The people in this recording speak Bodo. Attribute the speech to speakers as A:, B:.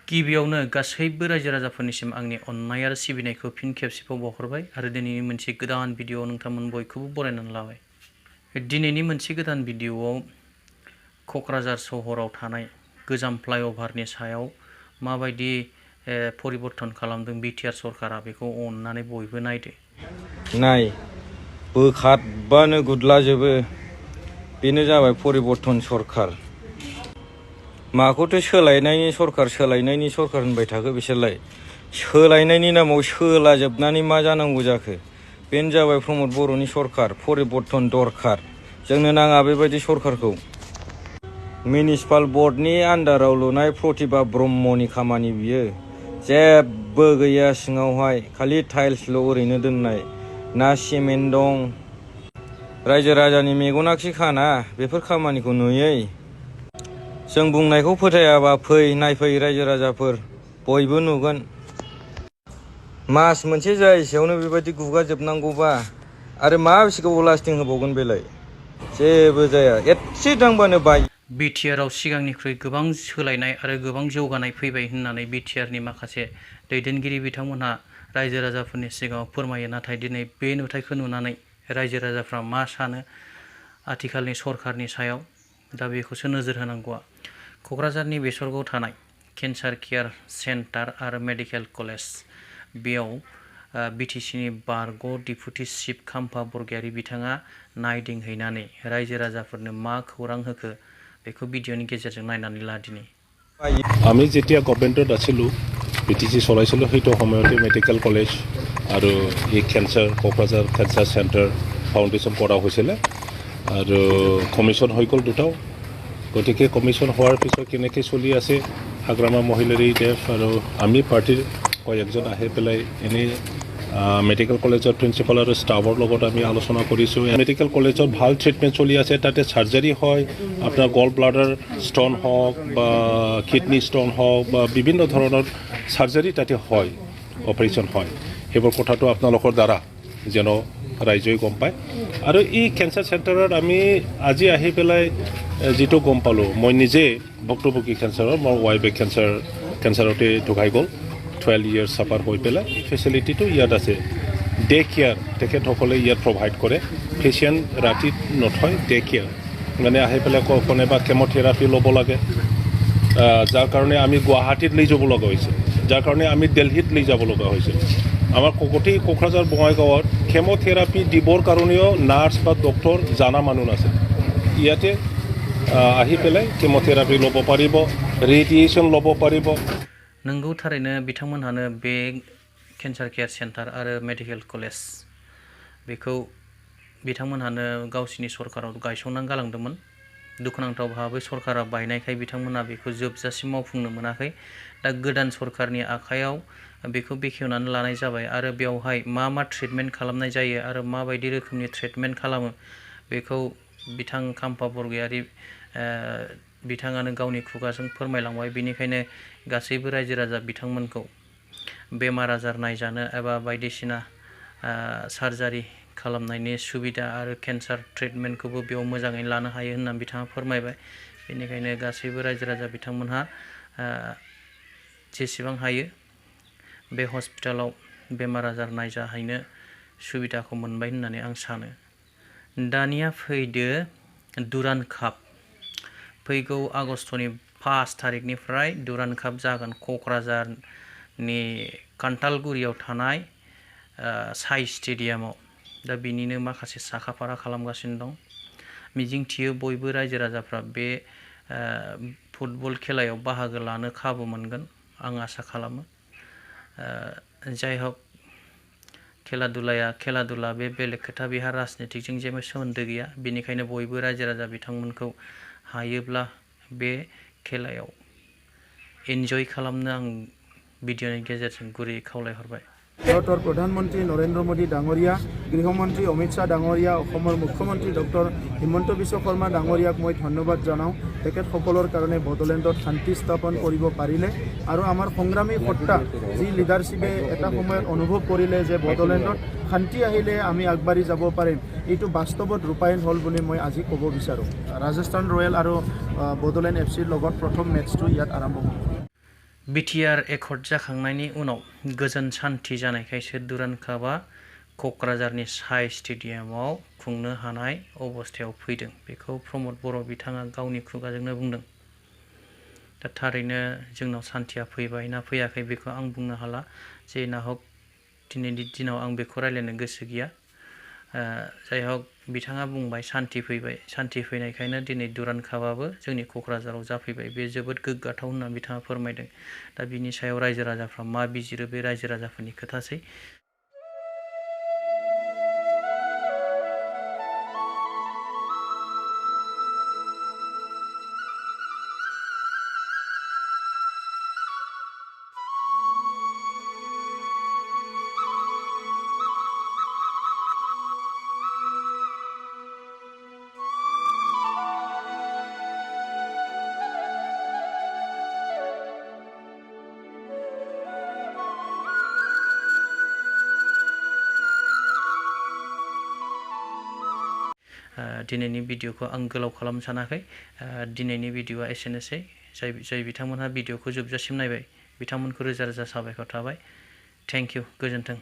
A: गिबियावनो गासैबो रायजो राजाफोरनिसिम आंनि अननाय आरो सिबिनायखौ फिन खेबसेबाव बावहरबाय आरो दिनैनि मोनसे गोदान भिडिअ नोंथांमोन बयखौबो बरायनानै लाबाय। दिनैनि मोनसे गोदान भिडिअआव क'क्राझार सहराव थानाय गोजाम फ्लाइअभारनि सायाव माबायदि परिबर्तन खालामदों बिटिआर सरकारा बेखौ अननानै बयबो नायदो।
B: नाय बोखारबानो गुदलाजोबो, बेनो जाबाय परिबर्तन सरकार। माखौथो सोलायनायनि सरकार होनबाय थाखो बिसोरलाय? सोलायनायनि नामाव सोलाजोबनानै मा जानांगौ जाखो? बेनो जाबाय प्रमद बर'नि सरकार। परिबर्तन दरखार, जोंनो नाङा बेबायदि सरकारखौ। मिउनिसिपाल बर्डनि आन्डाराव लुनाय प्रतिभा ब्रह्मनि खामानि बियो। जेबो गैया सिङावहाय, खालि टाइल्सल' ओरैनो दोननाय, ना सिमेन्ट दं। रायजो राजानि मेगनाखि खाना बेफोर खामानिखौ नुयै। जों बुंनायखौ फोथायाबा फै नायफै रायजो राजाफोर, बयबो नुगोन। मास मोनसे जायैसेयावनो बेबायदि गुगाजोबनांगौबा आरो मा बेसे गोबाव लास्टिं होबावगोन बेलाय? जेबो जाया, एसे दांबानो बाय।
A: बिटिआरआव सिगांनिख्रुइ गोबां सोलायनाय आरो गोबां जौगानाय फैबाय होननानै बिटिआरनि माखासे दैदेनगिरि बिथांमोनहा रायजो राजाफोरनि सिगाङाव फोरमायो। नाथाय दिनै बे नुथायखौ नुनानै रायजो राजाफ्रा मा सानो आथिखालनि सरकारनि सायाव, दा बेखौसो नोजोर होनांगौआ। क'क्राझारनि बेसरगाव थानाय केन्सार केयार सेन्टार आरो मेडिकेल कलेज, बेयाव बिटिसिनि बारग' डिपुटि चिफ खाम्फा बरगयारी बिथाङा नायदिंहैनानै रायजो राजाफोरनो मा खौरां होखो बेखौ भिडिअनि गेजेरजों नायनानै ला दिनै।
C: আমি যেতিয়া গভৰ্ণমেণ্টত আছিলোঁ, বিটিচি চলাইছিলোঁ, সেইটো সময়তে মেডিকেল কলেজ আৰু এই কোকৰাঝাৰ কেঞ্চাৰ চেণ্টাৰ ফাউণ্ডেশ্যন কৰা হৈছিলে আৰু কমিশ্যন হৈ গ'ল দুটাও। গতিকে কমিশ্যন হোৱাৰ পিছত কেনেকৈ চলি আছে হাগ্ৰামা মহিলাৰী দেশ আৰু আমি পাৰ্টিৰ কয়েকজন আহি পেলাই এনেই মেডিকেল কলেজৰ প্ৰিন্সিপাল আৰু ষ্টাফৰ লগত আমি আলোচনা কৰিছোঁ। মেডিকেল কলেজত ভাল ট্ৰিটমেণ্ট চলি আছে, তাতে চাৰ্জাৰী হয়, আপোনাৰ গল ব্লাডাৰ ষ্ট'ন হওক বা কিডনী ষ্ট'ন হওক বা বিভিন্ন ধৰণৰ চাৰ্জাৰী তাতে হয়, অপাৰেশ্যন হয়। সেইবোৰ কথাটো আপোনালোকৰ দ্বাৰা যেন ৰাইজেই গম পায়। আৰু এই কেঞ্চাৰ চেণ্টাৰত আমি আজি আহি পেলাই যিটো গম পালোঁ, মই নিজে ভুক্তভোগী কেঞ্চাৰৰ, মোৰ ৱাইফে কেঞ্চাৰতে ঢুকাই গ'ল, 12 years চাফাৰ হৈ পেলাই। ফেচিলিটিটো ইয়াত আছে, ডে কেয়াৰ তেখেতসকলে ইয়াত প্ৰভাইড কৰে। পেচিয়েণ্ট ৰাতি নথয়, ডে কেয়াৰ মানে আহি পেলাই কোনোবা কেম'থেৰাপি ল'ব লাগে, যাৰ কাৰণে আমি গুৱাহাটীত লৈ যাব লগা হৈছে, যাৰ কাৰণে আমি দিল্লীত লৈ যাব লগা হৈছে। আমাৰ গোটেই কোকৰাঝাৰ বঙাইগাঁৱত কেম'থেৰাপি দিবৰ কাৰণেও নাৰ্ছ বা ডক্টৰ জানা মানুহ আছে। ইয়াতে আহি পেলাই কেম'থেৰাপি ল'ব পাৰিব, ৰেডিয়েশ্যন ল'ব পাৰিব।
A: नंगौ थारैनो बिथांमोनहानो बे केन्सार केयार सेन्टार आरो मेडिकेल कलेज बेखौ बिथांमोनहानो गावसिनि सरकाराव गायसंनानै गालांदोंमोन। दुखुनांथाव भाबै सरकारा बायनायखाय बिथांमोनहा बेखौ जोबजासिम मावफुंनो मोनाखै। दा गोदान सरकारनि आखायाव बेखौ बेखेवनानै लानाय जाबाय आरो बेवहाय मा मा ट्रिटमेन्ट खालामनाय जायो आरो माबायदि रोखोमनि ट्रिटमेन्ट खालामो बेखौ बिथां खाम्फा बरगयारी बिथाङानो गावनि खुगाजों फोरमायलांबाय। बेनिखायनो गासैबो रायजो राजा बिथांमोनखौ बेमार आजार नायजानो एबा बायदिसिना सार्जारि खालामनायनि सुबिदा आरो केन्सार ट्रिटमेन्टखौबो बेयाव मोजाङै लानो हायो होननानै बिथाङा फोरमायबाय। बेनिखायनो गासैबो रायजो राजा बिथांमोनहा जेसेबां हायो बे हस्पिटालाव बेमार आजार नायजाहैनो सुबिदाखौ मोनबाय होननानै आं सानो। दानिया फैदो दुरान्ड काप। फैगौ आगस्टनि 5 थारिखनिफ्राय दुरान्ड काप जागोन क'क्राझारनि खान्थालगुरियाव थानाय साइ स्टेडियामाव। दा बिनिनो माखासे साखाफारा खालामगासिनो दं। मिजिंथियो बयबो रायजो राजाफ्रा बे फुटबल खेलायाव बाहागो लानो खाबु मोनगोन, आं आसा खालामो। जाय हक खेला दुला बे बेलेग खोथा, बेहा राजनितिकजों जेबो सोमोन्दो गैया। बेनिखायनो बयबो रायजो राजा बिथांमोनखौ हायोब्ला बे खेलायाव एन्जय खालामनो आं भिडिअनि गेजेरजों गुरै खावलायहरबाय।
D: ভাৰতৰ প্ৰধানমন্ত্ৰী নৰেন্দ্ৰ মোদী ডাঙৰীয়া, গৃহমন্ত্ৰী অমিত শ্বাহ ডাঙৰীয়া, অসমৰ মুখ্যমন্ত্ৰী ডক্টৰ হিমন্ত বিশ্ব শৰ্মা ডাঙৰীয়াক মই ধন্যবাদ জনাওঁ। তেখেতসকলৰ কাৰণে বড়োলেণ্ডত শান্তি স্থাপন কৰিব পাৰিলে আৰু আমাৰ সংগ্ৰামী সত্তা যি লিডাৰশ্বিপে এটা সময়ত অনুভৱ কৰিলে যে বড়োলেণ্ডত শান্তি আহিলে আমি আগবাঢ়ি যাব পাৰিম, এইটো বাস্তৱত ৰূপায়ণ হ'ল বুলি মই আজি ক'ব বিচাৰোঁ। ৰাজস্থান ৰয়েল আৰু বড়োলেণ্ড এফচিৰ লগত প্ৰথম মেটচটো ইয়াত আৰম্ভ হ'ব।
A: बिटिआर एकर्ड जाखांनायनि उनाव गोजोन सान्थि जानायखायसो दुरान्ड कापआ क'क्राझारनि साइ स्टेडियामाव खुंनो हानाय अबस्थायाव फैदों। बेखौ प्रमद बर' बिथाङा गावनि खुगाजोंनो बुंदों। दा थारैनो जोंनाव सान्थिया फैबाय ना फैयाखै बेखौ आं बुंनो हाला। जेना हक दिनैनि दिनाव आं बेखौ रायलायनो गोसो गैया। जाय हक बिथाङा बुंबाय सान्थि फैबाय। सान्थि फैनायखायनो दिनै दुरान्ड कापआबो जोंनि क'क्राझाराव जाफैबाय। बे जोबोद गोग्गाथाव होनना बिथाङा फोरमायदों। दा बिनि सायाव रायजो राजाफ्रा मा बिजिरो बे रायजो राजाफोरनि खोथासै। दिनैनि भिडिअखौ आं गोलाव खालामनो सानाखै। दिनैनि भिडिअआ एसेनोसै। जाय बिथांमोनहा भिडिअखौ जोबजासिम नायबाय बिथांमोनखौ रोजा रोजा साबायखर थाबाय। थेंक इउ, गोजोन्थों।